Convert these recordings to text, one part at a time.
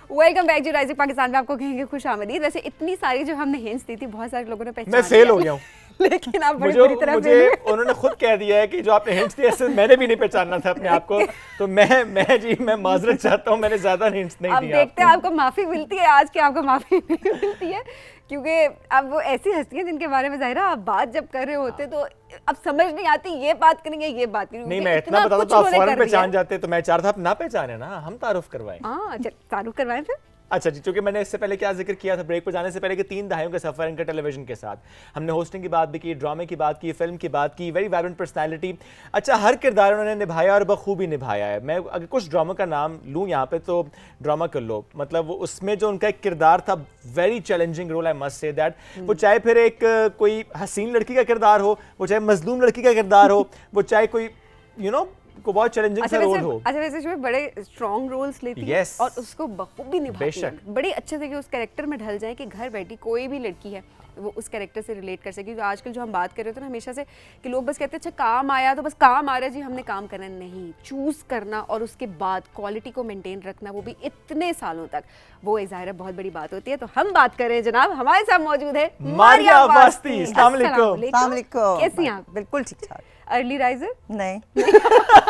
Welcome back to Rising Pakistan में आपको कहेंगे खुश आमदीद। वैसे इतनी सारी जो हमने हिंट्स दी थी बहुत सारे लोगों ने पहचान मैं फेल हो गया हूँ लेकिन आप बड़ी बुरी तरह मुझे उन्होंने खुद कह दिया है कि जो आपने हिंट्स दिए ऐसे मैंने भी नहीं पहचानना था अपने आप को, तो मैं माजरत चाहता हूँ, मैंने ज्यादा हिंट्स नहीं दिए। अब देखते हैं आपको माफी मिलती है आज की, आपको माफी नहीं मिलती है क्योंकि अब वो ऐसी हस्तियां जिनके बारे में ज़ाहिरा आप बात जब कर रहे होते तो अब समझ नहीं आती ये बात करेंगे ये बात करेंगे। नहीं मैं इतना बताता तो आप फौरन पहचान जाते, तो मैं चाह रहा था आप ना पहचाने ना, हम तारुफ करवाएं। हाँ तारुफ करवाएं फिर। अच्छा जी, क्योंकि मैंने इससे पहले क्या जिक्र किया था ब्रेक पर जाने से पहले कि 3 दहाइयों का सफर इनका टेलीविजन के साथ, हमने होस्टिंग की बात भी की, ड्रामे की बात की, फिल्म की बात की, वेरी वाइब्रेंट पर्सनैलिटी। अच्छा, हर किरदार उन्होंने निभाया और बखूबी निभाया है। मैं अगर कुछ ड्रामा का नाम लूँ यहाँ पे तो ड्रामा कर लो, मतलब उसमें जो उनका एक किरदार था very challenging role, I must say that. वो चाहे फिर एक कोई हसीन लड़की का किरदार हो, वो चाहे मजलूम लड़की का किरदार हो, वो चाहे कोई को बहुत चैलेंजिंग सा रोल हो। अच्छा वैसे जो बड़े स्ट्रॉन्ग रोल्स लेती है और उसको बखूबी निभाती है, बड़ी अच्छे से कि उस कैरेक्टर में ढल जाए कि घर बैठी कोई भी लड़की है वो उस कैरेक्टर से रिलेट कर सके। तो आजकल जो हम बात कर रहे थे ना हमेशा से कि लोग बस कहते हैं अच्छा काम आया तो बस काम आ रहा है जी हमने काम करना, नहीं, चूज करना और उसके बाद क्वालिटी को मेंटेन रखना, वो भी इतने सालों तक, वो एक ज़ाहिर बहुत बड़ी बात होती है। तो हम बात कर रहे हैं जनाब, हमारे साथ मौजूद है मारिया वास्ती। अस्सलाम वालेकुम, कैसी हैं आप? बिल्कुल ठीक ठाक। Early riser? नहीं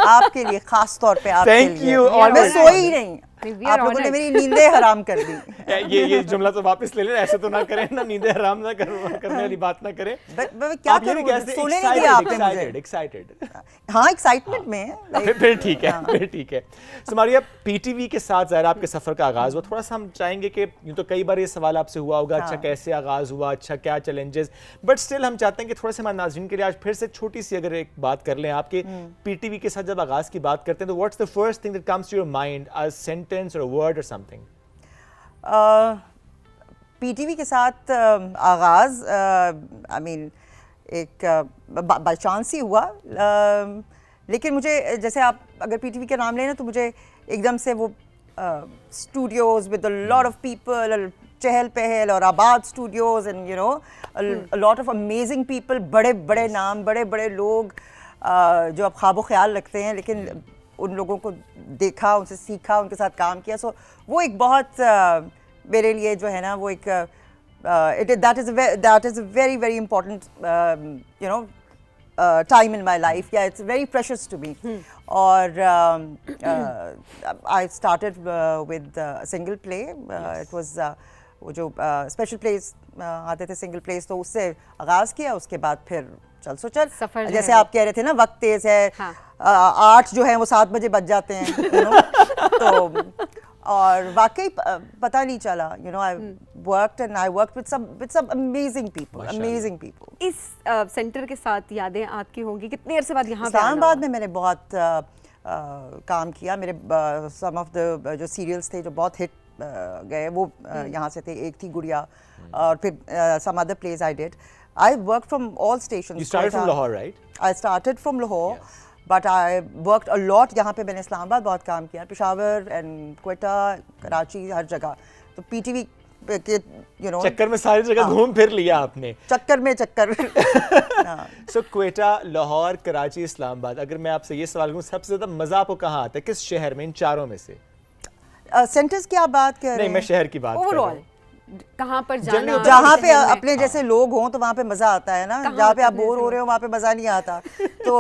आपके लिए खास तौर पे आपके Thank लिए। you, मैं सोई ही नहीं, आप लोगों ने मेरी नींदें हराम कर दी। ये जुमला तो वापस ले लेना, ऐसे तो ना करें ना, नींदें हराम ना करने वाली बात ना करें। क्या करूं, सोने नहीं दिया आपने मुझे। एक्साइटेड हाँ एक्साइटमेंट में फिर ठीक है, फिर ठीक है। सो मारिया, पीटीवी के साथ ज़ाहिर आपके सफ़र का आगाज़ हुआ, थोड़ा सा हम चाहेंगे कि यूँ तो कई बार ये सवाल आपसे हुआ होगा, अच्छा कैसे आगाज़ हुआ, अच्छा क्या चैलेंजेस, बट स्टिल हम चाहते हैं कि थोड़ा सा हमारे नाज़रीन के लिए आज फिर से छोटी सी अगर एक बात कर लें आपके पीटीवी के साथ जब आगाज़ की बात करते हैं तो what's the first thing that comes to your mind, a sentence और अ वर्ड और समथिंग? पीटीवी के साथ आगाज़ आई मीन एक बाय चांस ही हुआ, लेकिन मुझे जैसे आप अगर पीटीवी का नाम लेना तो मुझे एकदम से वो studios with a lot of people, चहल पहल और आबाद studios and a lot of amazing people, बड़े बड़े नाम, बड़े बड़े लोग जो आप ख्वाब ख्याल रखते हैं, लेकिन उन लोगों को देखा, उनसे सीखा, उनके साथ काम किया। सो वो एक बहुत मेरे लिए जो है ना वो एक that is a very very important time in my life. Yeah, it's very precious to me. और I started with a single play. It was वो जो स्पेशल प्लेस आते थे सिंगल प्लेस, तो उससे आगाज़ किया, उसके बाद फिर चल सो चल जैसे आप कह रहे थे ना वक्त तेज है। हाँ। 8 जो है वो 7 बजे बज जाते हैं तो और वाकई पता नहीं चला, I worked and I worked with some amazing people. इस सेंटर के साथ यादें आपकी होंगी कितनी अरसे बाद यहाँ इस्लामाबाद में मैंने बहुत काम किया। मेरे सम ऑफ द जो सीरियल्स थे जो बहुत हिट गए वो यहाँ से थे, एक थी गुड़िया और फिर some other plays I did. I worked from all stations. You started from Lahore, right? I started from Lahore. Yes. But I worked a lot. यहाँ पे मैंने इस्लामाबाद बहुत काम किया, पेशावर एंड क्वेटा, कराची, हर जगह। तो पीटीवी के चक्कर में सारी जगह घूम फिर लिया आपने। चक्कर सो क्वेटा, लाहौर, कराची, इस्लामाबाद, अगर मैं आपसे ये सवाल करूँ सबसे ज़्यादा मज़ा आपको कहाँ आता है, किस शहर में इन चारों में से? सेंटर्स की आप बात कर रहे हैं? नहीं, मैं शहर की बात कर रहा हूँ। कहाँ पर जाना, जहाँ पे अपने जैसे लोग हों तो वहाँ पे मज़ा आता है ना, जहाँ पे आप बोर हो रहे हो वहाँ पे मज़ा नहीं आता। तो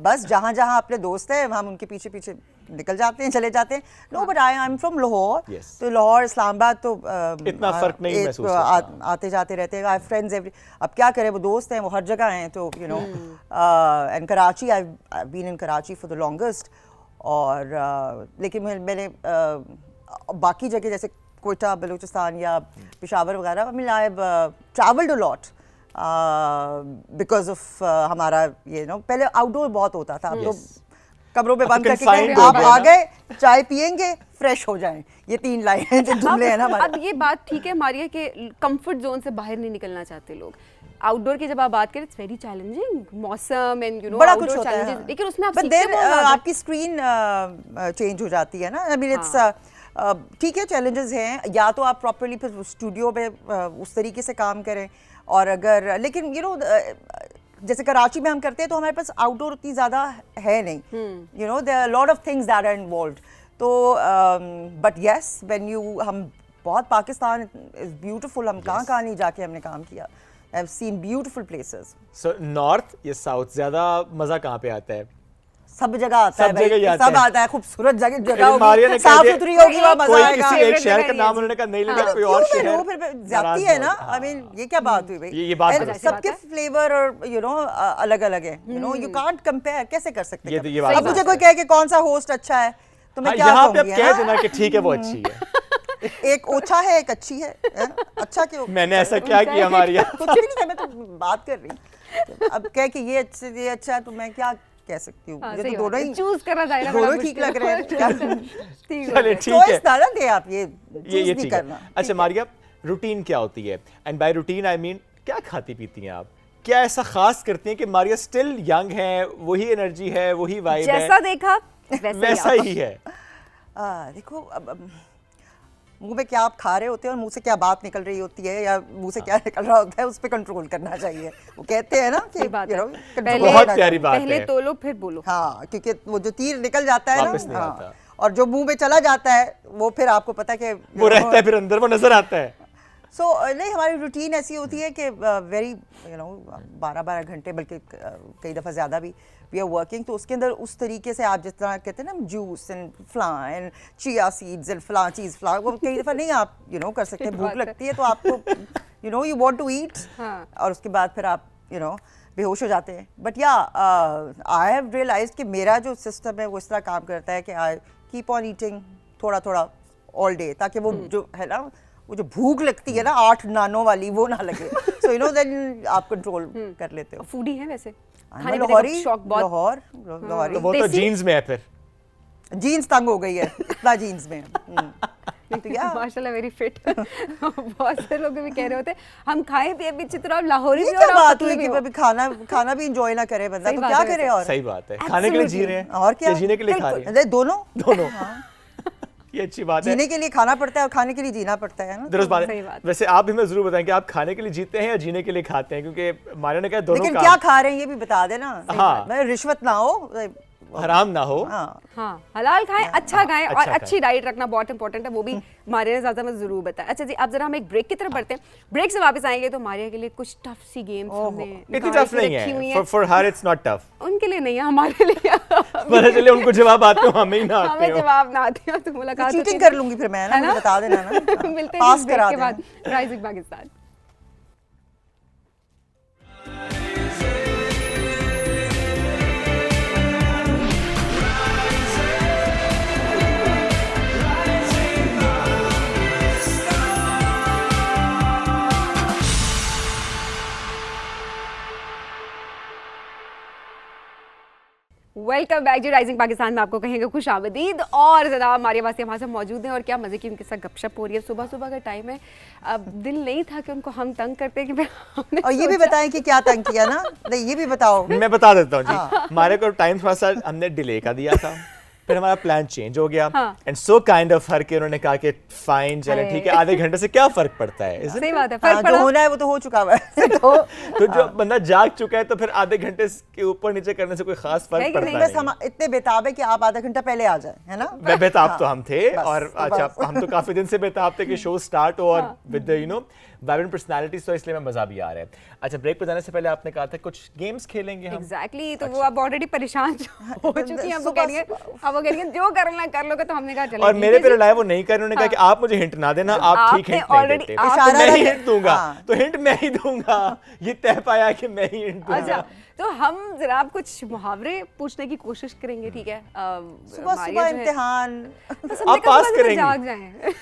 बस जहाँ जहाँ अपने दोस्त हैं हम उनके पीछे पीछे निकल जाते हैं, चले जाते हैं। No but I am from Lahore, तो लाहौर इस्लामाबाद तो इतना फर्क नहीं महसूस आते जाते रहते हैं। आई फ्रेंड्स एवरी, अब क्या करें, वो दोस्त हैं, वो हर जगह हैं। तो and Karachi, I been in Karachi for the longest. और लेकिन मैंने बाकी जगह जैसे कोयटा, बलूचिस्तान या पेशावर वगैरह, I mean I've traveled a lot because of हमारा पहले आउटडोर बहुत होता था। अब तो कमरों में बंद करके आप आ गए, चाय पियेंगे, फ्रेश हो जाएं, ये 3 लाइनें जो जुमले हैं ना हमारे। अब ये बात ठीक है मारिया के कंफर्ट जोन से बाहर नहीं निकलना चाहते लोग। आउटडोर की जब आप बात करें, इट्स वेरी चैलेंजिंग, मौसम एंड बड़ा कुछ होता है, लेकिन उसमें आप सीखते हैं, आपकी स्क्रीन चेंज हो जाती है ना। आई मीन इट्स ठीक है, चैलेंजेस हैं, या तो आप प्रॉपर्ली फिर स्टूडियो पे उस तरीके से काम करें, और अगर लेकिन जैसे कराची में हम करते हैं तो हमारे पास आउटडोर उतनी ज़्यादा है नहीं, there are lot of things that are involved. तो बट यस व्हेन यू हम बहुत पाकिस्तान इज ब्यूटीफुल, हम कहाँ नहीं जाके हमने काम किया। I have seen beautiful places. So north या साउथ ज्यादा मजा कहाँ पे आता है? सब जगह आता है सब जगह ही भाई, आता सब है। आता है, खूबसूरत जगह मारिया ने होगी, कह साफ दिया, सुथरी होगी, वहाँ मजा कोई आएगा। किसी एक Favorite शहर का जगह नाम है। उन्होंने कहा नहीं लेगा, हाँ, कोई और क्यों शहर वो फिर ज्यादती है ना। आई मीन ये क्या बात हुई भाई? ये बात And है। सबके बात है। फ्लेवर और यू नो अलग अलग है, you know you can't compare, कैसे कर सकते हैं? ये बात अब है। मुझे कोई कहे कि कौन सा होस्ट अच्छा है तो मैं हाँ, क्या यहाँ पे अब कहूंगी? कह हाँ? देना कि ठीक है वो अच्छी है। एक ओछा है, एक अच्छी है, अच्छा क्यों? मैंने ऐसा क्या किया मारिया? कुछ भी नहीं है, मैं तो बात कर रही हूँ। अब कह कि ये अच्छा है तो मैं क्या कह सकती हूँ? ये तो दोनों ही चूज करना दायरा दोनों ठीक लग रहे हैं। चलिए ठीक है, चॉइस ना दे आप, ये choose ये नहीं ठीक है। करना। अच्छा मारिया, रूटीन क्या होती है? And by routine I mean क्या खाती पीती हैं आप? क्या ऐसा खास करती हैं कि मारिया स्टिल यंग है, वही एनर्जी है, वही वाइब है, जैसा देखा वैसा ही है? देखो अब मुंह में क्या आप खा रहे होते हैं और मुंह से क्या बात निकल रही होती है या मुंह से क्या निकल रहा होता है, उस पर कंट्रोल करना चाहिए। वो कहते हैं ना कि सही बात है। you know, control पहले- बहुत करना प्यारी चाहिए। बात पहले है। तोलो फिर बोलो। हाँ, क्योंकि वो जो तीर निकल जाता है वापस नहीं ना, आता। और जो मुंह में चला जाता है वो फिर आपको पता है कि वो रहता है फिर अंदर, वो नजर आता है। सो नहीं, हमारी रूटीन ऐसी होती है कि वेरी 12-12 घंटे, बल्कि कई दफ़ा ज़्यादा भी वी आर वर्किंग। तो उसके अंदर उस तरीके से आप जिस तरह कहते हैं ना juice and flax and chia seeds and flax cheese flax, वो कई दफ़ा नहीं आप कर सकते, सही भूख बात है। लगती है तो आपको यू वांट टू ईट, हाँ। और उसके बाद फिर आप बेहोश हो जाते हैं। बट या आई हैव रियलाइज्ड कि मेरा जो सिस्टम है वो इस तरह काम करता है कि आई कीप ऑन ईटिंग थोड़ा थोड़ा ऑल डे, ताकि वो जो है ना, वो जो भूख लगती है ना 8 नानों वाली, वो ना लगे। सो देन आप कंट्रोल कर लेते हो। फूडी है वैसे, I'm खाने a पीने लाहौरी, का शौक बहुत। लाहौरी। तो वो तो देसी? जीन्स में है फिर। जीन्स तंग हो गई है इतना जीन्स में। तो या माशाल्लाह वेरी फिट। बहुत से लोग भी कह रहे होते हैं हम खाएं पिए भी चित्र और लाहौरी ये भी क्या और बात पतले हुई भी कि हो। अभी खाना भी इंजॉय ना करे बंदा, सही तो बात क्या है करे? वैसे। और सही बात है, खाने के लिए जी रहे हैं और क्या? या जीने के लिए खा रहे हैं? अरे दोनों दोनों। ये अच्छी बात है। जीने के लिए खाना पड़ता है और खाने के लिए जीना पड़ता है ना। दुरुस्त बात सही है। बात। वैसे आप भी मैं जरूर बताएं कि आप खाने के लिए जीते हैं या जीने के लिए खाते हैं, क्योंकि मारिया ने कहा दोनों लेकिन काम। क्या खा रहे हैं ये भी बता देना। हाँ। मैं रिश्वत ना हो। हराम ना हो। हाँ, हाँ, हलाल खाएं, अच्छा खाएं और अच्छा अच्छी डाइट रखना बहुत इंपॉर्टेंट है, वो भी मारिया ने ज़्यादा में जरूर बताया। अच्छा जी, अब जरा हम एक ब्रेक की तरफ बढ़ते हैं। ब्रेक से वापस आएंगे तो मारिया के लिए कुछ टफ सी गेम्स हमने इतनी निकाल टफ के नहीं रखी हुई है, हैं। For her it's not tough. उनके लिए नहीं है, हमारे लिए। पता चले उनको जवाब आते हो, हमें ही ना आते हमें हो। जवाब ना आते हो तो मुलाकात चीटिंग होती कर है। लूंगी फिर मैं है ना, ना? मुझे बता देना ना। मिलते हैं पास इस ब्रेक करा के देना। बाद राइजिंग पाकिस्तान। वेलकम बैक जी राइजिंग पाकिस्तान में आपको कहेंगे खुश आमदीद। और ज़रा मारिया वासी हमारे साथ मौजूद हैं और क्या मज़े की उनके साथ गपशप हो रही है। सुबह सुबह का टाइम है, अब दिल नहीं था कि उनको हम तंग करते कि हमने और ये भी सोचा- बताएं कि क्या तंग किया ना, नहीं ये भी बताओ। मैं बता देता हूँ जी। हमारे को टाइम थोड़ा सा हमने डिले का दिया था, फिर हमारा प्लान चेंज हो गया हाँ। And so kind of her के उन्होंने कहा कि फाइन चले अरे। ठीक है, आधे घंटे से क्या फर्क पड़ता है isn't it? सही बात है, हाँ, फर्क जो पड़ा। होना है वो तो हो चुका हुआ है। तो जो बंदा जाग चुका है तो फिर आधे घंटे के ऊपर नीचे करने से कोई खास है फर्क कि पड़ता नहीं? बस नहीं। हम इतने बेताब है कि आप आधा घंटा पहले आ जाए, है ना? बेताब तो हम थे बस, और तो अच्छा बस। हम तो काफी दिन से बेताब थे कि शो स्टार्ट हो और विद वाइब्रेंट पर्सनालिटीज, तो इसलिए मैं मजा भी आ रहा है। अच्छा, ब्रेक पे जाने से पहले आपने कहा था कुछ गेम्स खेलेंगे हम। एग्जैक्टली तो वो अब ऑलरेडी परेशान हो चुकी हैं। अब वो कह रही हैं जो करना कर लोगे, तो हमने कहा चलो और ठीक मेरे है पे जी। रिलाय वो नहीं कर, उन्होंने कहा कि आप मुझे हिंट ना देना, आप ठीक आपने हिंट नहीं already- देते। आप- तो मैं इशारा ही रखे- हिंट दूंगा, हाँ। तो हिंट मैं ही दूंगा। ये तय पाया कि मैं ही हिंट अच्छा, दूंगा। तो हम जरा आप कुछ मुहावरे पूछने की कोशिश करेंगे, ठीक है? सुबह मारिया सुबह जो है- इम्तिहान। बस हमने आप कहा पास सुबह सुबह करेंगी। जाग जाएं।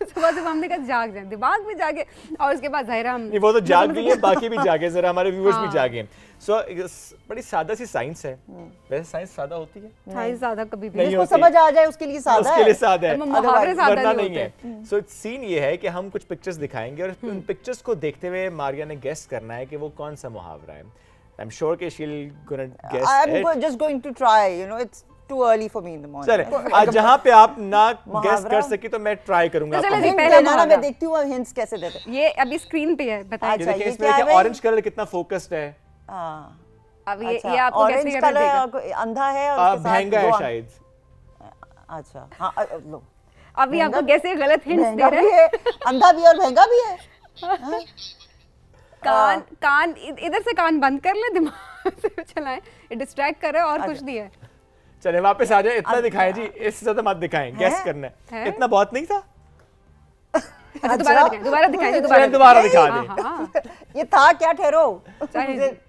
सुबह सुबह हमने कहा जाग जाएं, दिमाग भी जागे और उसके बाद ज़ाहिरा हम नहीं, वो तो जाग गई है, बाकी भी जागे, जरा हमारे व्यूअर्स भी हाँ। जागे। सो बड़ी सादा सी साइंस है। वैसे साइंस सादा होती है? साइंस ज़्यादा कभी भी नहीं नहीं। जिसको होती। समझ आ जाए उसके लिए सादा उसके लिए है। सादा है, मुहावरे सादा वरना नहीं नहीं है। सो सीन ये है कि हम कुछ पिक्चर्स दिखाएंगे और उन पिक्चर्स को देखते हुए मारिया ने गेस करना है कि वो कौन सा मुहावरा है। आई एम श्योर कि she will gonna guess it. just going to try, it's too early for me in the morning. चले, आज जहाँ पे आप ना गेस मुहावरा? कर सकी तो मैं ट्राई करूंगा। तो चलो आपको। जी, Hint पहला देना ना, मुहावरा। मैं देखती हूँ hints कैसे देते हैं। ये अभी स्क्रीन पे है, बताइए। अच्छा, ये देखिए ये इसमें क्या है देखिए भाई? ऑरेंज कलर कितना फोकस्ड है। हाँ, अब ये अच्छा, आपको कैसे orange करना देगा? color अंधा है और उसके साथ महंगा है दो शायद। अच्छा हाँ लो अभी आपको कैसे गलत हिंट्स दे महंगा रहे भी हैं। है, अंधा भी है और महंगा भी है। हाँ? कान इधर से कान बंद कर ले, दिमाग से चलाएं, डिस्ट्रैक्ट कर रहे हो और कुछ नहीं है। चले वापस आ जाए, इतना दिखाएं जी, इससे ज्यादा मत दिखाएं, गैस करना है। इतना बहुत नहीं था। अच्छा दोबारा दिखाएं, दोबारा दिखाएं जी, दोबारा दिखा दें। हाँ ये था क्या, ठहरो चाहे मुझे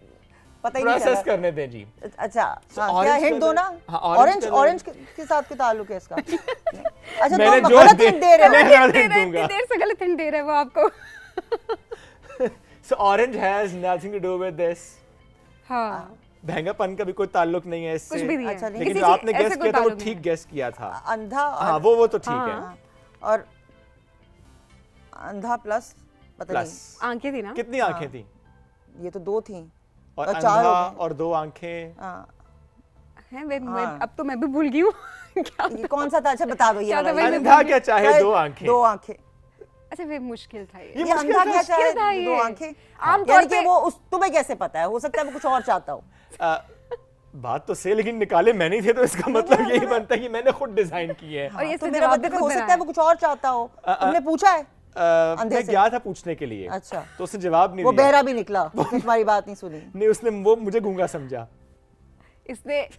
पता ही नहीं प्रोसेस चला। करने दें जी। अच्छा हाँ, orange क्या हिंट दो colour- ना। हाँ, orange ऑरेंज colour- ऑरेंज के साथ क्या ताल्लुक है इसका? नहीं। अच्छा मैंने तो जो गलत दे- हिंट दे रहे मैं हो। गलत दे hint रहे, दूंगा। इतनी देर से गलत हिंट दे रहे हैं वो आपको। So orange has nothing to do with this. हाँ महंगापन का भी कोई ताल्लुक नहीं है इससे। कुछ भी नहीं है। अच्छा, नहीं। लेकिन किसी जो चीज- आपने ऐसे गेस कोई किया था वो ताल्लुक नहीं ठीक है। गेस किया था। अंधा हाँ और वो तो ठीक है। हाँ, और अंधा प्लस पता नहीं। प्लस आंखें थी ना। कितनी आंखें थी? ये तो दो थी और और चार हो अंधा गए। और दो आंखें। हाँ, है हाँ। अब तो मैं भी भूल गई हूँ। क्या ये कौन सा था? अच्छा बता दो ये क्या था वाला। भाई? अंधा क्या चाहे चाहे दो आंखें। दो आंखें। अच्छा वे मुश्किल था ये। ये मुश्किल अंधा था, क्या चाहे मुश्किल था ये। दो आंखें। आमतौर यानी कि पे- वो उस तुम्हें कैसे पता है? हो सकता है वो कुछ और चाहता हो। बात तो से, लेकिन निकाले मैं नहीं थे, तो इसका मतलब यही बनता है कि मैंने खुद डिजाइन की है। और ये तो इसका मेरा जवाब मतलब भी हो खुद सकता है बनाया। वो कुछ और चाहता हो। तुमने पूछा है? अंधे मैं से? गया था पूछने के लिए। अच्छा। तो उसने जवाब नहीं वो दिया। बहरा भी निकला, उसने तुम्हारी बात नहीं सुनी। नहीं, उसने वो मुझे गूंगा समझा। इसने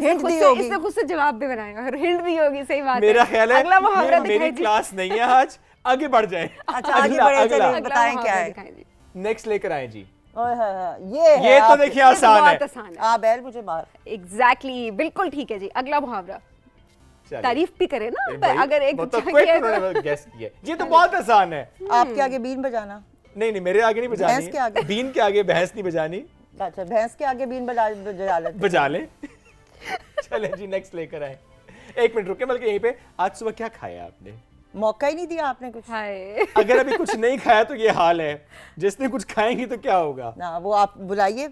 Hint दी होगी। इसने खुद से जवाब भी बनाया और हिंट दी होगी। सही बात मेरा है। ख्याल है अगला मुहावरा ये मेरी दिखाई जी। क्लास नहीं है आज, आगे बढ़ जाए। अच्छा आगे बढ़े, चलिए अगला बताएं क्या मुहावरा है। दिखाएं जी। नेक्स्ट लेकर आए जी। ओए होए होए, ये है ये तो आप- देखिए ये तो आसान है। बहुत आसान है। आ बैल मुझे मार। एग्जैक्टली बिल्कुल ठीक है जी। अगला मुहावरा चलिए। तारीफ भी करे ना, भाई, अगर एक वो तो अच्छा quick किया है उन्होंने गेस किया। ये तो बहुत आसान है। आपके आगे बीन बजाना। नहीं मेरे आगे नहीं बजानी। भैंस के आगे। बीन के आगे भैंस नहीं बजानी। अच्छा भैंस के आगे बीन बजा लेते। बजा ले। चले जी नेक्स्ट लेकर आए। एक मिनट रुके, बल्कि यहीं पे आज सुबह क्या खाया आपने? मौका ही नहीं दिया आपने कुछ। हाय अगर अभी कुछ नहीं खाया तो ये हाल है, जिसने कुछ खाएंगी तो क्या होगा? ना वो आप बुलाइए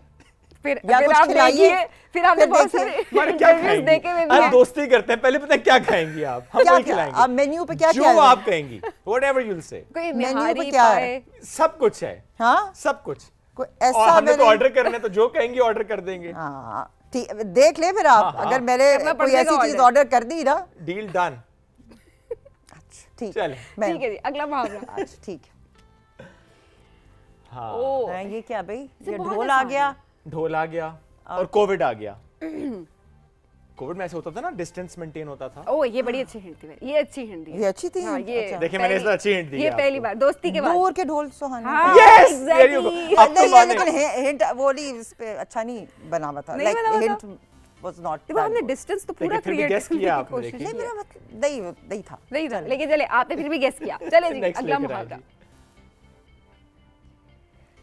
फिर या फिर कुछ आप खिलाइए, देखिए, फिर आपने फिर बहुत देखिए। सारे हमारे क्या interviews खाएंगी? देखे हुए भी हम हैं। दोस्ती करते हैं, पहले पता है क्या खाएंगी आप? हम क्या वही क्या खिलाएंगे। आप मेन्यू पे क्या जो क्या है? आप कहेंगी, whatever you'll say। कोई मेन्यू पे निहारी क्या है? पाए। सब कुछ है, हाँ सब कुछ। कोई और ऐसा हमने तो मैंने ऑर्डर करना है, तो जो कहेंगी ऑर्डर कर देंगे। हाँ ठीक, देख ले फिर आप। हाँ, अगर मैंने करना कोई पड़ेगा ऐसी चीज order। ऑर्डर कर दी ना, डील डन। ठीक चले। मैं ठीक है जी, अगला मुहावरा। अच्छा ठीक है। हाँ, ओ हाँ, ये क्या भाई? ये बहुत ढोल आ आसान गया। ढोल आ गया और कोविड आ गया। कोविड में ऐसे होता था ना, डिस्टेंस मेंटेन होता था। ओ ये बड़ी अच्छी हिंट थी। ये अच्छी हिंट दी। ये अच्छी थी हाँ, hint? ये अच्छा। देखिए, मैंने इसमें अच्छी hint दी ये है पहली आपको। बार दोस्ती के बाद। दूर के ढोल सुहाने। हाँ, Yes! exactly। There you go। अब तो नहीं माने। लेकिन हिंट वो नहीं, इस पे अच्छा नहीं बना हुआ था। नहीं लाइक बना हुआ हिंट वाज नॉट। देखो हमने डिस्टेंस तो पूरा लेकिन फिर भी क्रिएट guess करने किया की आपने, कोशिश देखिए। नहीं की मेरा है। मतलब नहीं था। नहीं था, लेकिन चले आपने फिर भी गेस किया। चले जी Next अगला लेकर आए मुहावरा। जी।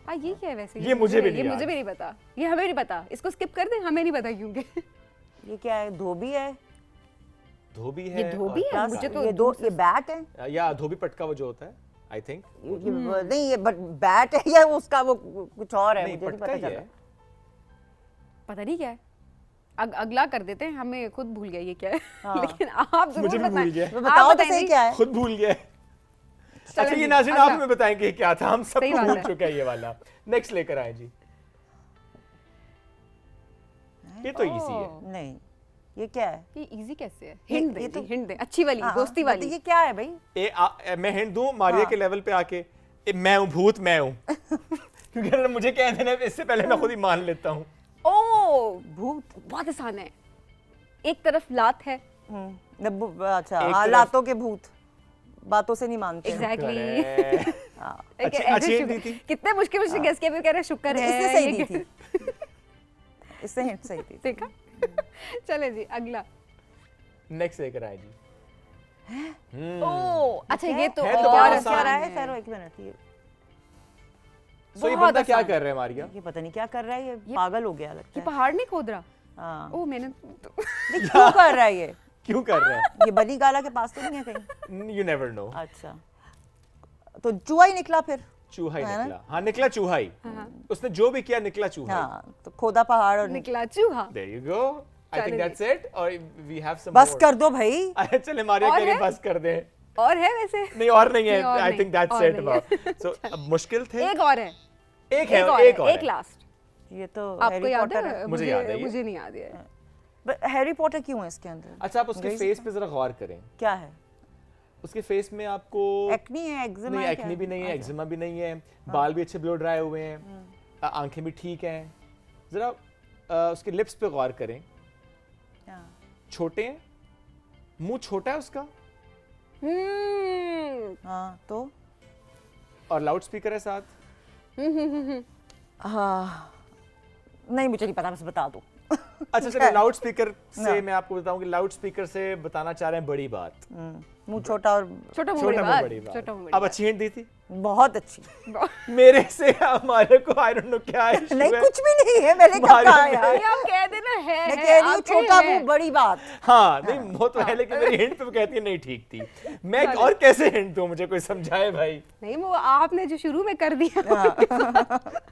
हाँ ये क्या है वैसे? ये मुझे भी नहीं ये मुझे याद। भी नहीं पता। ये हमें नहीं पता। इसको स्किप कर दें, हमें नहीं पता क्योंकि ये क्या है? धोबी है? धोबी है। ये धोबी और है? पटका। मुझे तो ये दो ये बैट है? या धोबी पटका वो जो होता है, आई थिंक। नहीं ये बैट है या उसका वो कुछ और है? नहीं, मुझे नहीं पटका पता ही चला। है। पता नहीं क्या है। अगला कर देते हैं, हमें खुद भूल गया ये क्या है। हाँ। लेकिन आप जरूर मुझे भी भूल गया। तो बताओ तो सही क्या है? खुद भूल गए। अच्छा चलें ये जी, नाज़रीन, अगला। आप हमें बताएं कि क्या था, हम सही सबको बात भूल है। चुके हैं ये वाला। नेक्स्ट लेकर आए जी। ये तो इजी है। नहीं ये क्या है? ये इजी कैसे है? हिंट दे ये जी, तो- हिंट दे। अच्छी वाली, हाँ, दोस्ती हाँ, वाली। ये क्या है भाई? मैं हिंट दूं मारिया हाँ। के लेवल पे आके? मैं हूं भूत, मैं हूं। क्योंकि अगर मुझे कह देना इससे पहले मैं खुद ही मान लेता हूं। ओ भूत बहुत आसान है। एक तरफ लात है। अच्छा एक हाँ, तरफ- लातों के भूत बातों से नहीं मानते। एग्जैक्टली। Correct। हाँ, अच्छी hint दी थी। कितने मुश्किल से गेस किया, फिर कह रहे शुक्र है इससे सही ये दी थी। इससे हिंट सही थी। देखा। चले जी अगला। नेक्स्ट लेकर आए जी। ओ अच्छा ये तो है तो और बड़ा क्या आसान रहा है? है। ठहरो एक मिनट। सो ये बहुत बंदा क्या आसान। कर रहा है मारिया? ये पता नहीं क्या कर रहा है, ये पागल हो गया लगता ये है। पहाड़ नहीं खोद रहा। हाँ। ओ मैंने ये क्यों कर रहा है ये? क्यों कर रहा है? ये बली गाला के पास तो नहीं है कहीं? You never know. अच्छा तो चूहा ही निकला फिर। चूहा ही है ना? निकला। हाँ निकला चूहा ही। उसने जो भी किया निकला चूहा ही। हाँ तो खोदा पहाड़ और निकला चूहा। There you go. I think चलिए। that's it. Or we have some बस more. कर दो भाई। अच्छा, चले मारिया और कह रही है? बस कर दे। और है वैसे? नहीं और नहीं है। नहीं, और I नहीं, think that's और it नहीं है। about. So अब मुश्किल थे। एक और है। एक है, एक और एक है, और एक है। लास्ट। ये तो आपको हैरी याद पॉटर है? मुझे याद है ये। मुझे नहीं याद है। हैरी पॉटर क्यों है इसके अंदर? अच्छा, आप उसके फेस पे जरा गौर करें, क्या है उसके फेस में आपको एक्नी है, एक्जिमा नहीं, है? एक्नी भी नहीं है, एक्जिमा भी नहीं है, बाल भी अच्छे ब्लो ड्राई हुए हैं, आंखें भी ठीक हैं। जरा उसके लिप्स पे गौर करें, छोटे हैं, मुंह छोटा है उसका, हाँ तो और लाउड स्पीकर है साथ। हाँ नहीं, मुझे नहीं पता, बस बता दो। अच्छा चलो, लाउड स्पीकर से मैं आपको बताऊं कि लाउड स्पीकर से बताना चाह रहे हैं बड़ी बात। मुंह छोटा और छोटा मुंह छोटा मुंह बड़ी बड़ी बात, बात। अब अच्छी हिंट दी थी बहुत अच्छी। मेरे से हमारे को, आई डोंट नो क्या है नहीं कुछ भी नहीं है, मैंने कब कहा यार? ये आप कह देना है, मैं कह रही हूँ छोटा मुंह बड़ी बात। हाँ नहीं वो तो है, लेकिन मेरी हिंट पे वो कहती है नहीं ठीक थी। मैं और कैसे हिंट दूं, मुझे कोई समझाए भाई। नहीं वो आपने जो शुरू में कर दिया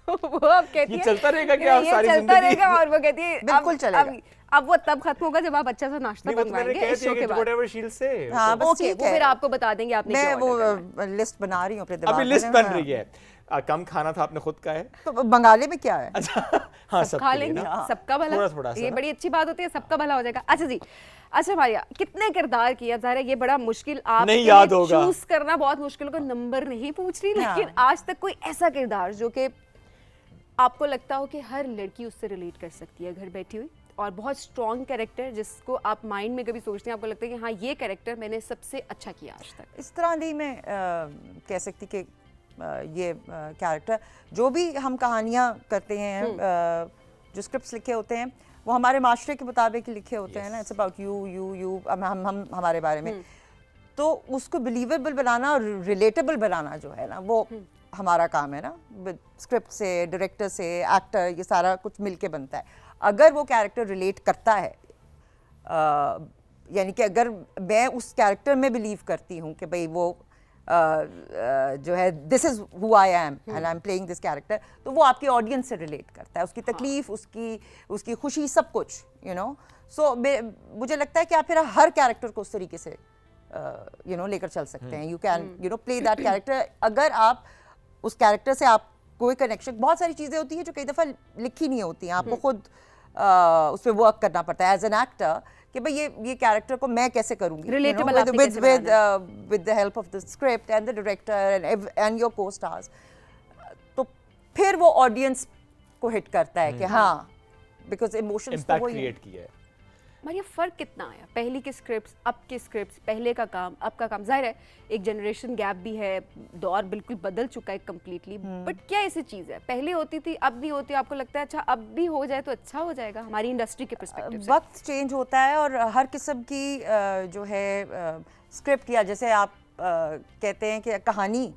वो अब कहती है ये चलता रहेगा क्या ये सारी चलता जिंदगी? रहेगा, और वो कहती है बिल्कुल चलेगा। अब वो तब खत्म होगा जब आप अच्छा सा नाश्ता नहीं वो तो मैंने बनवाएंगे कह इस शो दिया के कि बाद। whatever she'll say। हाँ बस ओके, ठीक वो है, फिर आपको बता देंगे आपने मैं क्या वो order करना है। लिस्ट बना रही हूँ अपने दिमाग अभी में। लिस्ट बन हाँ। रही है। कम खाना था आपने खुद का है। तो बंगाली में क्या है? अच्छा हाँ सब खा लेंगे सबका भला, थोड़ा सा ये ना। बड़ी अच्छी बात होती है, सबका भला हो जाएगा। अच्छा जी, अच्छा मारिया, कितने किरदार किया जा रहा है, ये बड़ा मुश्किल, आप नहीं याद होगा। चूज करना बहुत मुश्किल होगा, नंबर नहीं पूछ रही, लेकिन आज तक कोई ऐसा किरदार जो कि आपको लगता हो कि हर लड़की उससे रिलेट कर सकती है घर बैठी हुई, और बहुत स्ट्रॉन्ग कैरेक्टर जिसको आप माइंड में कभी सोचते हैं, आपको लगता है कि हाँ ये कैरेक्टर मैंने सबसे अच्छा किया आज तक। इस तरह नहीं मैं कह सकती कि ये कैरेक्टर जो भी हम कहानियाँ करते हैं, जो स्क्रिप्ट्स लिखे होते हैं वो हमारे माशरे के मुताबिक लिखे होते हैं ना। इट्स अबाउट यू हम हमारे बारे में, तो उसको बिलीवेबल बनाना और रिलेटेबल बनाना जो है ना वो हमारा काम है ना। स्क्रिप्ट से, डायरेक्टर से, एक्टर, ये सारा कुछ मिलके बनता है। अगर वो कैरेक्टर रिलेट करता है, यानी कि अगर मैं उस कैरेक्टर में बिलीव करती हूँ कि भाई वो जो है this is who I am and I am playing this character, तो वो आपकी ऑडियंस से रिलेट करता है, उसकी तकलीफ, उसकी खुशी, सब कुछ यू नो। सो मुझे लगता है कि आप फिर हर कैरेक्टर को उस तरीके से लेकर चल सकते हैं। You can play that character. अगर आप उस कैरेक्टर से आप कोई कनेक्शन, बहुत सारी चीज़ें होती हैं जो कई दफ़ा लिखी नहीं होती हैं, आपको खुद उस पर वर्क करना पड़ता है एज एन एक्टर कि भाई ये कैरेक्टर को मैं कैसे करूँगी, with the help of the script and the director and your को स्टार्स। तो फिर वो ऑडियंस को हिट करता है कि हाँ, बिकॉज इमोशंस तो वही क्रिएट किया है। मारिया, फर्क कितना आया पहले के स्क्रिप्ट्स, अब के स्क्रिप्ट्स, पहले का काम, अब का काम? जाहिर है एक जनरेशन गैप भी है, दौर बिल्कुल बदल चुका है कम्प्लीटली, बट क्या ऐसी चीज़ है पहले होती थी अब नहीं होती, आपको लगता है अच्छा अब भी हो जाए तो अच्छा हो जाएगा हमारी इंडस्ट्री के पर्सपेक्टिव से? वक्त चेंज होता है और हर किस्म की जो है स्क्रिप्ट, या जैसे आप कहते हैं कि कहानी,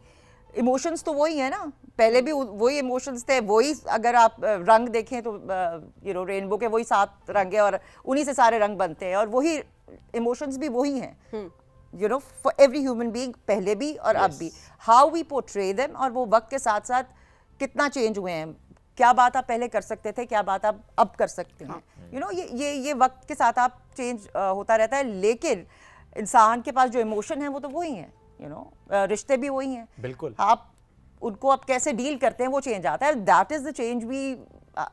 इमोशंस तो वही है ना, पहले भी वही इमोशंस थे, वही अगर आप रंग देखें तो रेनबो के वही 7 रंग है और उन्हीं से सारे रंग बनते हैं, और वही इमोशंस भी वही हैं फॉर एवरी ह्यूमन बीइंग, पहले भी और अब भी। हाउ वी पोर्ट्रे देम, और वो वक्त के साथ साथ कितना चेंज हुए हैं, क्या बात आप पहले कर सकते थे, क्या बात आप अब कर सकते हैं, ये वक्त के साथ आप चेंज होता रहता है, लेकिन इंसान के पास जो इमोशन है वो तो वही है, रिश्ते भी वही हैं। बिल्कुल, आप उनको अब कैसे डील करते हैं वो चेंज आता है। दैट इज द चेंज भी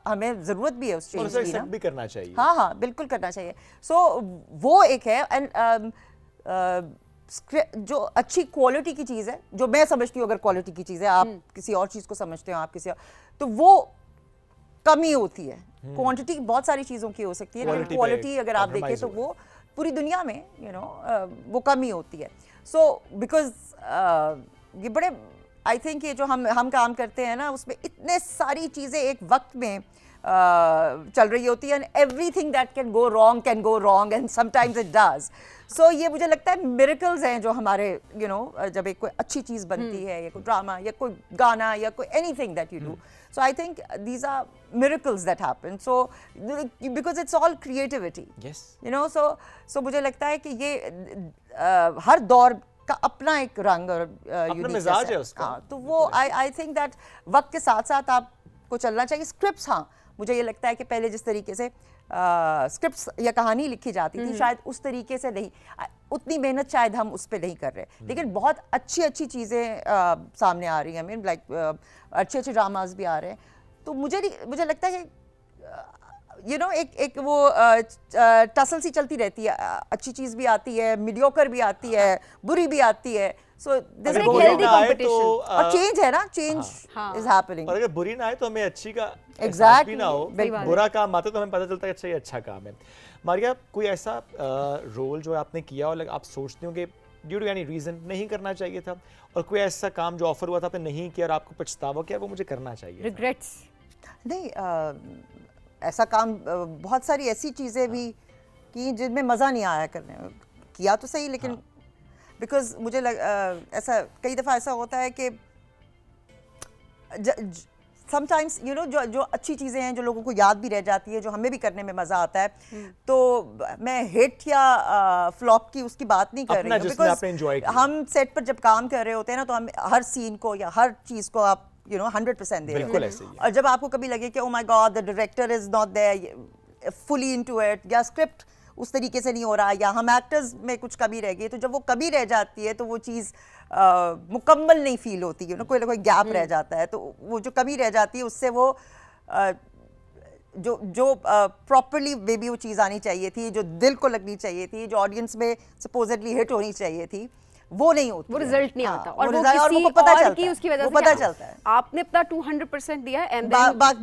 हमें जरूरत भी है उस चेंज की ना, भी करना चाहिए। हाँ बिल्कुल करना चाहिए। सो वो एक है, एंड जो अच्छी क्वालिटी की चीज़ है, जो मैं समझती हूँ, अगर क्वालिटी की चीज़ है, आप किसी और चीज़ को समझते हो, आप किसी और, तो वो कमी होती है। क्वांटिटी बहुत सारी चीज़ों की हो सकती है, लेकिन क्वालिटी अगर आप देखें तो वो पूरी दुनिया में वो कमी होती है। सो बिकॉज ये बड़े, आई थिंक ये जो हम काम करते हैं ना, उसमें इतने सारी चीज़ें एक वक्त में चल रही होती है, and everything that can go wrong and sometimes it does. So ये मुझे लगता है मिरेकल्स हैं जो हमारे जब एक कोई अच्छी चीज़ बनती है, या कोई ड्रामा या कोई गाना या कोई anything that you do, so I think these are miracles that happen, so because it's all creativity, yes, so मुझे लगता है कि ये हर दौर का अपना एक रंग और अपना मिजाज है उसका। तो वो आई थिंक दैट वक्त के साथ साथ आपको चलना चाहिए। स्क्रिप्ट्स, हाँ मुझे ये लगता है कि पहले जिस तरीके से स्क्रिप्ट्स या कहानी लिखी जाती थी, शायद उस तरीके से नहीं, उतनी मेहनत शायद हम उस पर नहीं कर रहे, लेकिन बहुत अच्छी चीज़ें सामने आ रही हैं। अच्छे ड्रामाज भी आ रहे हैं, तो मुझे लगता है कि यू नो एक वो टसल सी चलती रहती है, अच्छी चीज भी आती है, मीडियोकर भी आती है, बुरी भी आती है, सो दिस एक healthy competition। और चेंज है ना, चेंज इज हैपनिंग। और अगर बुरी ना आए तो हमें अच्छी का एहसास Exactly, भी ना हो, बिल्कुल। बुरा काम आता है तो हमें पता चलता है अच्छा ये अच्छा काम है। मारिया, कोई ऐसा रोल जो आपने किया और आप सोचते हो कि ड्यू टू एनी रीजन नहीं करना चाहिए था, और कोई ऐसा काम जो ऑफर हुआ था आपने नहीं किया और आपको पछतावा किया वो मुझे करना चाहिए था? रिग्रेट्स? नहीं, ऐसा काम बहुत सारी ऐसी चीज़ें भी की जिनमें मज़ा नहीं आया करने में। किया तो सही, लेकिन बिकॉज मुझे ऐसा कई दफ़ा ऐसा होता है कि समटाइम्स यू नो जो अच्छी चीज़ें हैं जो लोगों को याद भी रह जाती है, जो हमें भी करने में मज़ा आता है, तो मैं हिट या फ्लॉप की उसकी बात नहीं कर रही हूँ, बिकॉज हम सेट पर जब काम कर रहे होते हैं ना, तो हम हर सीन को या हर चीज़ को आप 100% दे रहे बिल्कुल हो। ऐसे ही है। और जब आपको कभी लगे कि oh my God the director is not there fully into it, या स्क्रिप्ट उस तरीके से नहीं हो रहा, या हम एक्टर्स में कुछ कमी रह गई, तो जब वो कमी रह जाती है तो वो चीज़ मुकम्मल नहीं फील होती है ना, कोई ना कोई गैप रह जाता है, तो वो जो कमी रह जाती है उससे वो जो प्रॉपरली मे बी वो चीज़ आनी चाहिए थी, जो दिल को लगनी चाहिए थी, जो ऑडियंस में सपोजिटली हिट होनी चाहिए थी, वो नहीं होती, वो रिजल्ट नहीं आता, और वो किसी को पता और चलता की है, उसकी वजह वो से पता क्या? चलता है आपने अपना 200% दिया एंड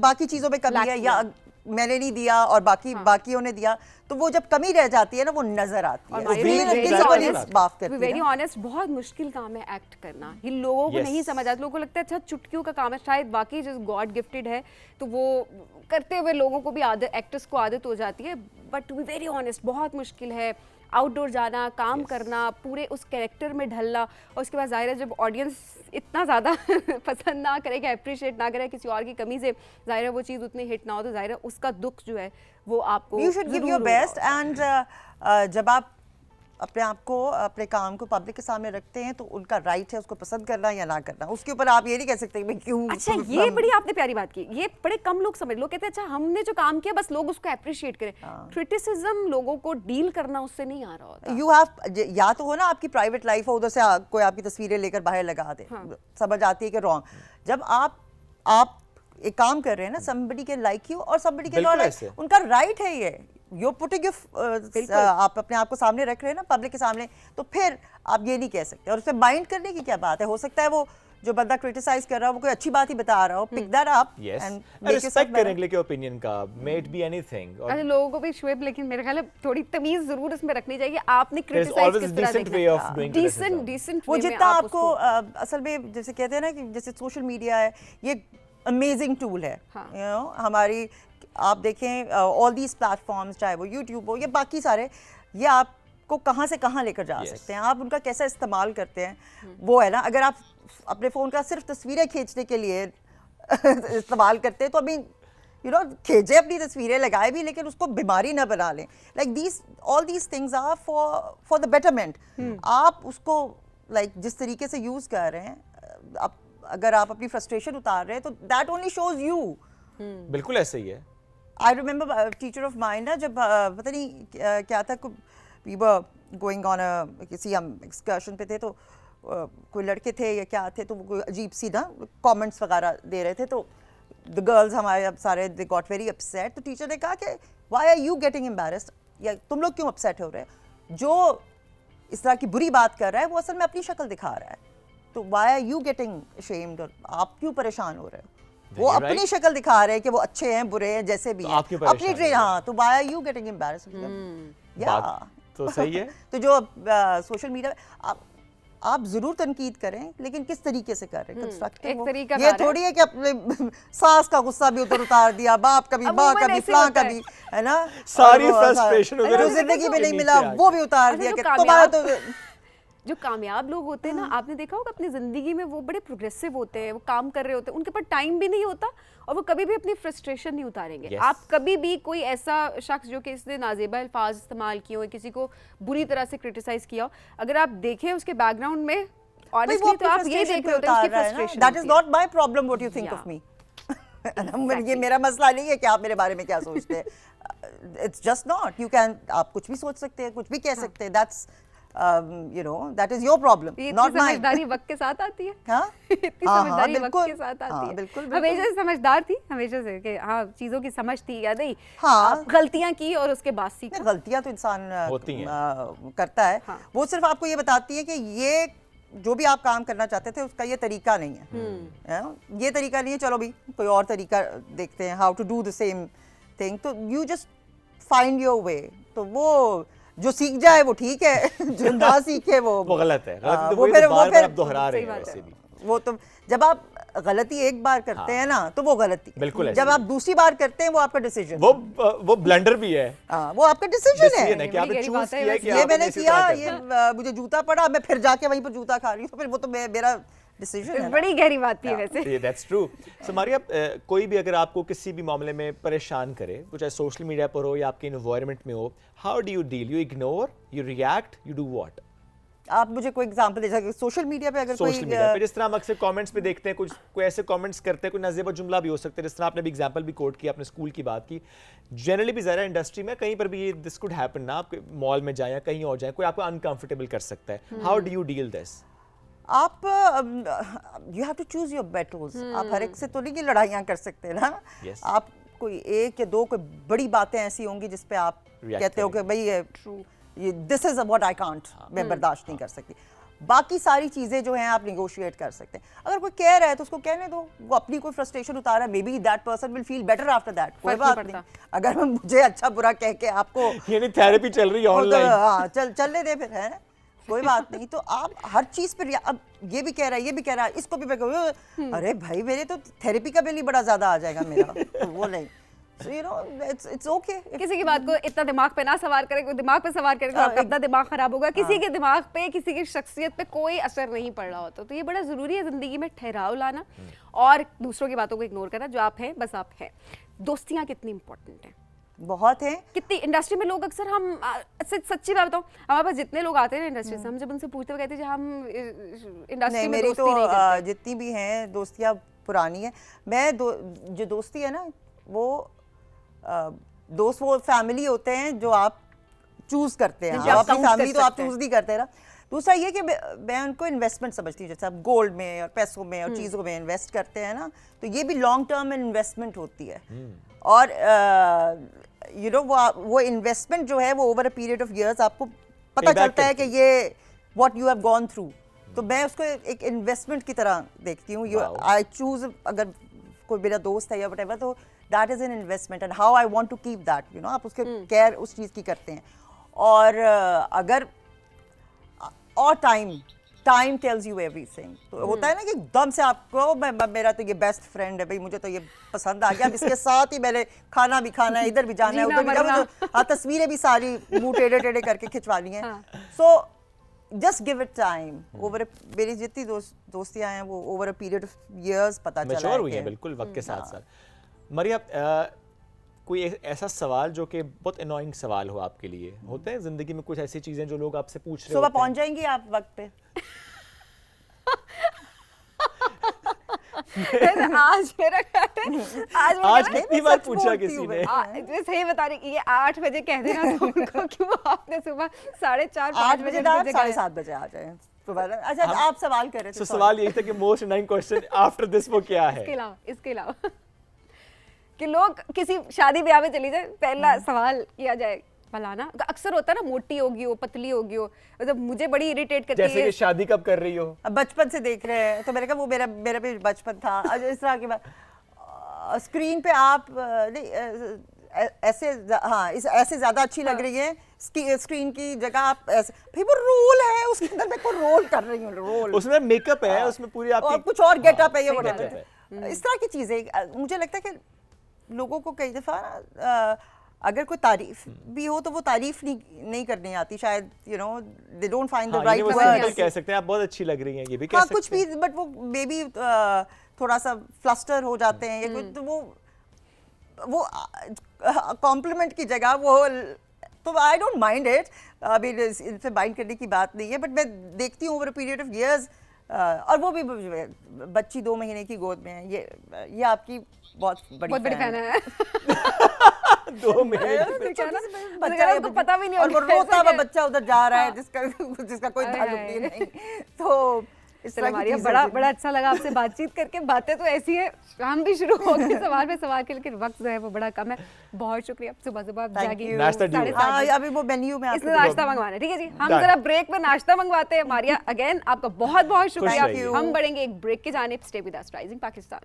बाकी चीजों में कमी है, या मैंने नहीं दिया और बाकियों ने दिया, तो वो जब कमी रह जाती है ना, वो नजर आती है। वेरी ऑनेस्ट, बहुत मुश्किल काम है एक्ट करना, ये लोगों को नहीं समझ आता, लोगों को लगता है अच्छा चुटकियों का काम है, शायद बाकी जो गॉड गिफ्टेड है तो वो करते हुए लोगों को भी आदत, एक्टर्स को आदत हो जाती है, but to be very honest बहुत मुश्किल है आउटडोर जाना, काम करना, पूरे उस कैरेक्टर में ढलना, और उसके बाद जाहिर है जब ऑडियंस इतना ज़्यादा पसंद ना करे, अप्रिशिएट ना करे, किसी और की कमी से जाहिर है वो चीज़ उतनी हिट ना हो, तो जाहिर है उसका दुख जो है वो आपको, you should give your best, and जब आप अपने आप को, अपने काम को पब्लिक के सामने रखते हैं तो उनका राइट है उसको पसंद करना या ना करना, उसके ऊपर आप ये नहीं कह सकते कि क्यों। अच्छा, ये बड़ी आपने प्यारी बात की, ये बड़े कम लोग समझ, लोग कहते हैं अच्छा हमने जो काम किया बस लोग उसको अप्रिशिएट करें, क्रिटिसिज्म लोगों को डील करना उससे नहीं आ रहा होता। यू हैव, या तो हो ना आपकी प्राइवेट लाइफ हो, उधर से कोई आपकी तस्वीरें लेकर बाहर लगा दे, समझ आती है कि रॉन्ग, जब आप एक काम कर रहे हैं ना, somebody can like you और somebody can not like, उनका राइट है ये, you're putting आप अपने आप को सामने रख रहे हैं ना पब्लिक के सामने, तो फिर आप ये नहीं कह सकते, और उसमें माइंड करने की क्या बात है, हो सकता है वो जो बंदा क्रिटिसाइज कर रहा हो वो कोई अच्छी बात ही बता रहा हो, pick that up and respect करने के लिए ओपिनियन का, मे इट बी एनीथिंग। अच्छा, लोगों को भी शुएब, लेकिन मेरे ख्याल है थोड़ी तमीज जरूर इसमें रखनी चाहिए, आपने क्रिटिसाइज किस तरह देखना, डिसेंट वो जितना आपको असल में जैसे कहते हैं ना कि जैसे सोशल मीडिया है, ये अमेजिंग टूल है, यू नो, हमारी आप देखें ऑल दीज प्लेटफॉर्म्स, चाहे वो यूट्यूब हो या बाकी सारे, ये आपको कहाँ से कहाँ लेकर जा सकते हैं, आप उनका कैसा इस्तेमाल करते हैं वो है ना। अगर आप अपने फ़ोन का सिर्फ तस्वीरें खींचने के लिए इस्तेमाल करते हैं तो अभी यू नो खींचे अपनी तस्वीरें लगाए भी, लेकिन उसको बीमारी ना बना लें। Like these all these things are for the betterment. आप उसको लाइक जिस तरीके से यूज़ कर रहे हैं, अगर आप अपनी फ्रस्ट्रेशन उतार रहे हैं तो दैट ओनली शोज यू। बिल्कुल ऐसे ही है। I remember teacher of mind ना, जब पता नहीं क्या था, वी वर गोइंग ऑन किसी हम एक्सकर्शन पे थे, तो कोई लड़के थे या क्या थे, तो वो कोई अजीब सी ना कमेंट्स वगैरह दे रहे थे, तो द गर्ल्स हमारे अब सारे दे गॉट वेरी अपसेट। तो टीचर ने कहा कि why are you getting embarrassed, या तुम लोग क्यों अपसेट हो रहे हैं, जो इस तरह की बुरी बात कर रहा है वो असल में अपनी शक्ल दिखा रहा है, तो why are you getting ashamed, आप क्यों परेशान हो रहे हो, वो अपनी शक्ल दिखा रहे हैं कि वो अच्छे हैं बुरे हैं जैसे भी हैं, अपनी ट्रेन, हाँ, तो why are you getting embarrassed. या तो सही है। तो जो सोशल मीडिया आप जरूर तनकीद करें, लेकिन किस तरीके से कर रहे हैं, कंस्ट्रक्टिव। ये थोड़ी है कि अपने सास का गुस्सा भी उतार दिया, बाप का भी, माँ का भी, फलां का भी, है ना, सारी फ्रस्ट्रेशन जो जिंदगी में नहीं मिला वो भी उतार दिया कि तुम्हारा तो। जो कामयाब लोग होते हैं ना, आपने देखा होगा अपनी ज़िंदगी में वो बड़े प्रोग्रेसिव होते हैं, वो काम कर रहे होते हैं, उनके पास टाइम भी नहीं होता और वो कभी भी अपनी फ्रस्ट्रेशन नहीं उतारेंगे। yes. आप कभी भी कोई ऐसा शख्स जो कि इसने नाजेबा अल्फाज इस्तेमाल किए हो, किसी को बुरी तरह से क्रिटिसाइज किया हो, अगर आप देखें उसके बैकग्राउंड में ऑनेस्टली, तो आप ये देख रहे होते हैं उसकी frustration. That is not my problem what you think of me. ये मेरा मसला नहीं है कि आप मेरे बारे में क्या सोचते हैं। It's just not, you can, आप कुछ भी सोच सकते हैं, कुछ भी कह सकते हैं, that's you know that is your problem, ये नॉट इतनी माइन। समझदारी वक्त के साथ आती है। हाँ इतनी हाँ, समझदारी वक्त बिल्कुल, के साथ आती हाँ, है। बिल्कुल, हमेशा से समझदार थी, हमेशा से कि हाँ चीज़ों की समझ थी, याद नहीं, हाँ। गलतियाँ की और उसके बाद सीखा। नहीं, गलतियां तो इंसान होती हैं। करता है। हाँ। वो सिर्फ आपको ये बताती है कि ये जो भी आप काम करना चाहते थे उसका ये तरीका नहीं है। ये तरीका नहीं है, चलो भी कोई और तरीका देखते हैं, how to do the same thing. तो you just find your way. तो वो जो सीख जाए वो ठीक है, जो ना सीखे वो गलत है। गलत तो वो वही फिर तो वो बार-बार फिर आप दोहरा रहे सही हैं बात वैसे है। भी। वो तो जब आप गलती एक बार करते हैं ना तो वो गलती है। बिल्कुल ऐसे जब ही। आप दूसरी बार करते हैं वो आपका डिसीजन, वो ब्लंडर भी है। वो आपका डिसीजन डिसीजन है है। कि बड़ी आपने गहरी चूज बात है किया है वैसे। कि ये आपने मैंने इसी किया, तरह ये करना है। मुझे जूता पड़ा, मैं फिर जाके वहीं पर जूता खा रही हूँ, तो फिर वो तो मेरा डिसीजन है। बड़ी गहरी बात थी वैसे। That's true. सो मारिया, कोई भी अगर आपको किसी भी मामले में परेशान करे, वो चाहे सोशल मीडिया पर हो या आपके एनवायरनमेंट में हो, how do you deal? You ignore, you react, you do what? आप मुझे कोई एग्जांपल दे सकते हैं सोशल मीडिया पे? अगर सोशल कोई मीडिया पे जिस तरह हम अक्सर कमेंट्स पे देखते हैं, कुछ कोई ऐसे कमेंट्स करते हैं, कोई नज़ेब जुमला भी हो सकता है, जिस तरह आपने भी एग्जांपल भी कोट किया, अपने स्कूल की बात की। जनरली भी ज़रा इंडस्ट्री में कहीं पर भी ये दिस कुड हैपन ना, आप मॉल में जाएं या कहीं और जाएं, कोई आपको अनकंफर्टेबल कर सकता है। How do you deal this? आप you have to choose your battles. आप हर एक से तो नहीं कि लड़ाइयाँ कर सकते हैं ना। Yes. आप कोई एक या दो कोई बड़ी बातें ऐसी होंगी जिस पे आप React कहते हो कि करेंगे। भाई ये this is what I can't, मैं बर्दाश्त नहीं कर सकती। बाकी सारी चीजें जो हैं आप निगोशिएट कर सकते हैं। अगर कोई कह रहा है तो उसको कहने दो, वो अपनी कोई फ्रस्ट्रेशन उतारा है, may be that person will feel better after that, कोई फर्क नहीं बात पड़ता। नहीं। अगर मुझे अच्छा बुरा कह के आपको यानी थेरेपी चल रही है ऑनलाइन। हाँ चलने दे फिर, है कोई बात नहीं। तो आप हर चीज पर अब ये भी कह रहा है, ये भी कह रहा है, इसको भी मैं कहूँ, अरे भाई मेरे तो थेरेपी का बिल ही बड़ा ज्यादा आ जाएगा मेरा, तो वो नहीं। So, you know, it's okay. किसी की बात को इतना दिमाग पे ना सवार करे, कोई दिमाग पे सवार करे तो आपका अपना दिमाग खराब होगा। किसी के दिमाग पे, किसी की शख्सियत पे कोई असर नहीं पड़ रहा होता। तो ये बड़ा जरूरी है जिंदगी में ठहराव लाना और दूसरों की बातों को इग्नोर करना। जो आप हैं बस आप हैं। दोस्तियाँ कितनी इंपॉर्टेंट हैं, बहुत है। कितनी इंडस्ट्री में लोग अक्सर हम सच्ची बात बताऊं, हमारे पास जितने लोग आते हैं इंडस्ट्री से, हम जब उनसे पूछते हुए कहते हैं हम इंडस्ट्री नहीं, में मेरी दोस्ती तो नहीं करते। जितनी भी हैं दोस्तियाँ पुरानी है। मैं जो दोस्ती है ना वो दोस्त वो फैमिली होते हैं जो आप चूज करते हैं। जिनसे आप आप अपनी count कर फैमिली तो आप सकते हैं। चूज नहीं करते ना। दूसरा ये कि मैं उनको इन्वेस्टमेंट समझती हूँ। जैसे आप गोल्ड में और पैसों में और चीज़ों में इन्वेस्ट करते हैं ना, तो ये भी लॉन्ग टर्म इन्वेस्टमेंट होती है। और यू नो वो इन्वेस्टमेंट जो है वो over a period of years आपको पता Payback चलता है कि करती ये what you have gone through. तो मैं उसको एक इन्वेस्टमेंट की तरह देखती हूँ। Wow. आई चूज, अगर कोई मेरा दोस्त है या व्हाटएवर, तो that is an investment and how I want to keep that, you know. आप उसके केयर उस चीज़ की करते हैं। और अगर और टाइम टेल्स यू एवरीथिंग। तो होता है ना कि एकदम से आपको मेरा तो ये बेस्ट फ्रेंड है भाई, मुझे तो ये पसंद आ गया, अब इसके साथ ही मैंने खाना भी खाना है, इधर भी जाना है, जीना उधर भी जाना है, मरना। हाँ, तस्वीरें भी सारी मुंह टेढ़े टेढ़े करके खिंचवानी है। हाँ। So just give it time. Over मेरी जितनी दोस्तियां हैं वो over a period of years पता चला मैच्योर हुई है है कि बिल्कुल वक्त के साथ साथ। मरिया, कोई ऐसा सवाल जो कि बहुत अनोइंग सवाल हो आपके लिए? होते हैं जिंदगी में कुछ ऐसी चीजें जो लोग आपसे पूछ रहे सुबह होते हैं? पहुंच जाएंगी आप वक्त पे? आज मेरा आज कितनी बार सच पूछा बोलती किसी हूँ ने? मैं। मैं सही बता रही, ये 8 बजे कह देना तो उनको, क्यों आपने सुबह 4:30 5 8 बजे बजे आप मुझे कहा। 7:30 बजे आ जाए दोबारा। अच्छा, आप सवाल कर रहे थे। तो sorry। सवाल यही था कि most annoying question after this वो क्या है? इसके अलावा कि लोग किसी शादी ब्याह में चली जाए, पहला सवाल किया जाए फलाना, अक्सर होता है ना, मोटी होगी हो, पतली होगी हो, मतलब मुझे बड़ी इरिटेट करती जैसे है। कि शादी कब कर रही हो? अब बचपन से देख रहे हैं तो मैंने कहा वो मेरा भी बचपन था। इस तरह की बात स्क्रीन पे आप नहीं ऐसे, हाँ ऐसे ज्यादा अच्छी लग रही है स्क्रीन की जगह आप ऐसे, भाई वो रोल है उसके अंदर, मैं को रोल कर रही हूँ, रोल उसमें मेकअप है, उसमें पूरी और आपकी कुछ और गेटअप है, ये सही whatever getup है। इस तरह की चीजें मुझे लगता है कि लोगों को कई दफा ना अगर कोई तारीफ भी हो तो वो तारीफ नहीं करनी आती शायद, you know, they don't find the हाँ, राइट ये वो वर्ड। simple कह सकते हैं, आप बहुत अच्छी लग रही हैं, ये भी कह हाँ सकते कुछ भी, हैं। बट वो मे बी थोड़ा सा फ्लस्टर हो जाते हैं या कुछ, तो वो कॉम्प्लीमेंट की जगह वो, तो आई डोंट माइंड इट। अभी इनसे माइंड करने की बात नहीं है, बट मैं देखती हूँ over a period of years, और वो भी बच्ची 2 महीने की गोद में है, ये आपकी बहुत बड़ी फैन है। 2 मिनट बच्चा आपको पता भी नहीं और वो होगा रोता हुआ कैसे बच्चा उधर जा रहा है जिसका कोई ताल्लुक ही नहीं। तो इस तरह की मारिया चीज़ें बड़ा होती हैं। बड़ा अच्छा लगा आपसे बातचीत करके। बातें तो ऐसी है, शाम भी शुरू हो गई सवाल पे सवाल के, लेकिन वक्त जो है वो बड़ा कम है। बहुत शुक्रिया। सुबह सुबह आप Thank जागी you. नाश्ता ड्यू। 7:30 हाँ, अभी वो मेन्यू में इसने आपको नाश्ता मंगवाना है। ठीक है जी, हम Done. जरा ब्रेक में नाश्ता मंगवाते हैं। मारिया अगेन आपका बहुत बहुत शुक्रिया। रहिए। हम बढ़ेंगे एक ब्रेक की जानिब। Stay with us, rising Pakistan.